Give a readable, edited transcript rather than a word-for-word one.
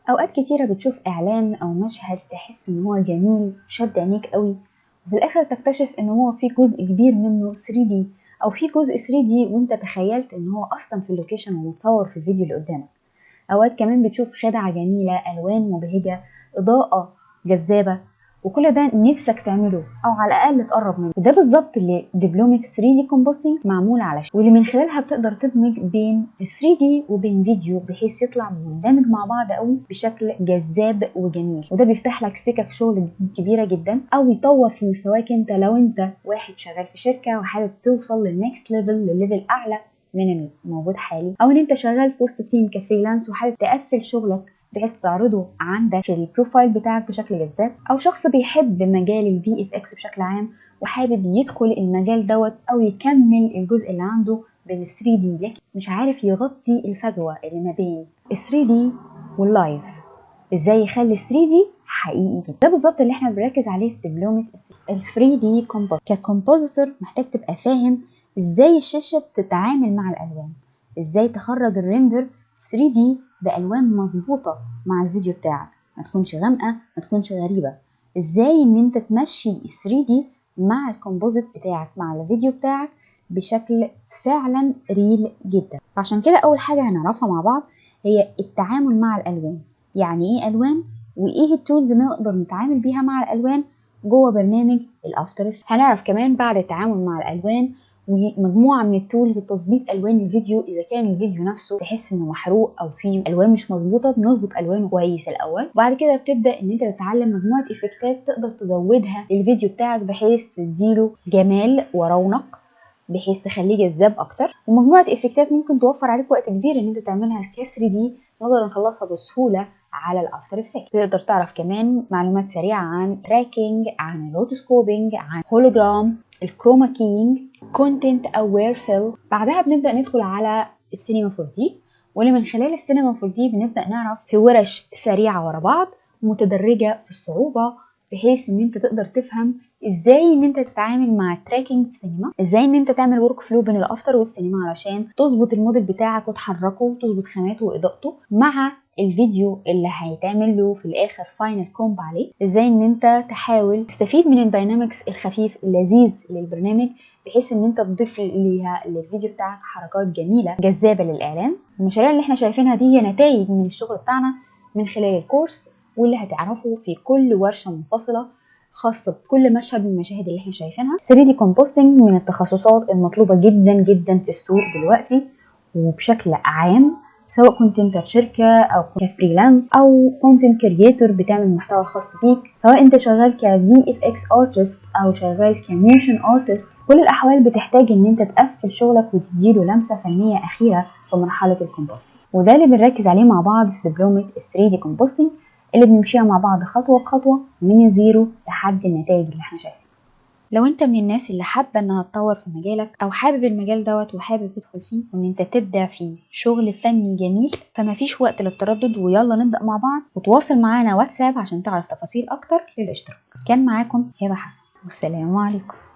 اوقات كتيرة بتشوف اعلان او مشهد تحس ان هو جميل شد عينيك قوي، وفي الاخر تكتشف ان هو في جزء كبير منه 3D او في جزء 3D وانت تخيلت ان هو اصلا في اللوكيشن ومتصور في الفيديو اللي قدامك. اوقات كمان بتشوف خدعة جميلة، الوان مبهجة، اضاءة جذابة، وكل ده نفسك تعمله او على الاقل تقرب منه. ده بالظبط اللي دبلومة 3D كومبوستنج معمولة علشان، واللي من خلالها بتقدر تدمج بين 3D وبين فيديو بحيث يطلع مندمج مع بعض قوي بشكل جذاب وجميل. وده بيفتح لك سكك شغل كبيرة جدا او يطور في مستواك انت لو انت واحد شغال في شركة وحابب توصل للنكست ليفل، لليفل اعلى من الموجود حالي، او ان انت شغال في وسط تيم كفريلانس وحابب تقفل شغلك بحيث تعرضه عندك في البروفايل بتاعك بشكل جذاب، او شخص بيحب مجال الفي اف اكس بشكل عام وحابب يدخل المجال دوت او يكمل الجزء اللي عنده بال 3 دي لكن مش عارف يغطي الفجوه اللي ما بين ال 3 دي واللايف، ازاي يخلي ال 3 دي حقيقي جدا. ده بالظبط اللي احنا بنركز عليه في دبلومه ال 3 دي كومبوزيتور. ككومبوزيتور محتاج تبقى فاهم ازاي الشاشه بتتعامل مع الالوان، ازاي تخرج الريندر 3 دي بالوان مظبوطه مع الفيديو بتاعك، ما تكونش غامقه ما تكونش غريبه، ازاي ان انت تمشي ال 3 دي مع الكومبوزيت بتاعك مع الفيديو بتاعك بشكل فعلا ريل جدا. عشان كده اول حاجه هنعرفها مع بعض هي التعامل مع الالوان. يعني ايه الوان وايه التولز اللي نقدر نتعامل بيها مع الالوان جوه برنامج الافتر افكتس. هنعرف كمان بعد التعامل مع الالوان ومجموعه من التولز تظبيط الوان الفيديو، اذا كان الفيديو نفسه تحس انه محروق او فيه الوان مش مظبوطه بنظبط الوانه كويس الاول، وبعد كده بتبدا ان انت تتعلم مجموعه افكتات تقدر تزودها للفيديو بتاعك بحيث تديله جمال ورونق بحيث تخليه جذاب اكتر. ومجموعه افكتات ممكن توفر عليك وقت كبير ان انت تعملها ك 3 دي نقدر نخلصها بسهوله على الافتر افكت. تقدر تعرف كمان معلومات سريعه عن تراكنج، عن الروتوسكوبينج، عن هولوجرام، الكروما كينج، كونتنت اوير فيل. بعدها بنبدا ندخل على السينما 4 دي، واللي من خلال السينما 4 دي بنبدا نعرف في ورش سريعه ورا بعض متدرجه في الصعوبه بحيث ان انت تقدر تفهم ازاي ان انت تتعامل مع التراكنج في سينما، ازاي ان انت تعمل ورك فلو بين الافتر والسينما علشان تظبط الموديل بتاعك وتحركه وتظبط خاماته واضاءته مع الفيديو اللي هيتعمل له في الاخر فاينل كومب عليه. ازاي ان انت تحاول تستفيد من الداينامكس الخفيف اللذيذ للبرنامج بحيث ان انت تضيف ليها للفيديو بتاعك حركات جميله جذابه للاعلان. المشاريع اللي احنا شايفينها دي هي نتائج من الشغل بتاعنا من خلال الكورس، واللي هتعرفه في كل ورشه منفصله خاصه بكل مشهد من المشاهد اللي احنا شايفينها. 3 دي كومبوستنج من التخصصات المطلوبه جدا جدا في السوق دلوقتي وبشكل عام، سواء كنت انت في شركه او كفريلانس او كونتنت كرييتور بتعمل محتوى خاص بيك، سواء انت شغال كفي اف اكس ارتست او شغال كموشن ارتست. كل الاحوال بتحتاج ان انت تقفل شغلك وتديله لمسه فنيه اخيره في مرحله الكومبوستنج، وده اللي بنركز عليه مع بعض في دبلومه 3 دي كومبوستنج اللي بنمشيها مع بعض خطوه بخطوه من الزيرو لحد النتائج اللي احنا شايفينها. لو انت من الناس اللي حابه انها تطور في مجالك او حابب المجال دوت وحابب تدخل فيه وان انت تبدع فيه شغل فني جميل، فما فيش وقت للتردد ويلا نبدا مع بعض. وتواصل معانا واتساب عشان تعرف تفاصيل اكتر للاشتراك. كان معاكم هبه حسن والسلام عليكم.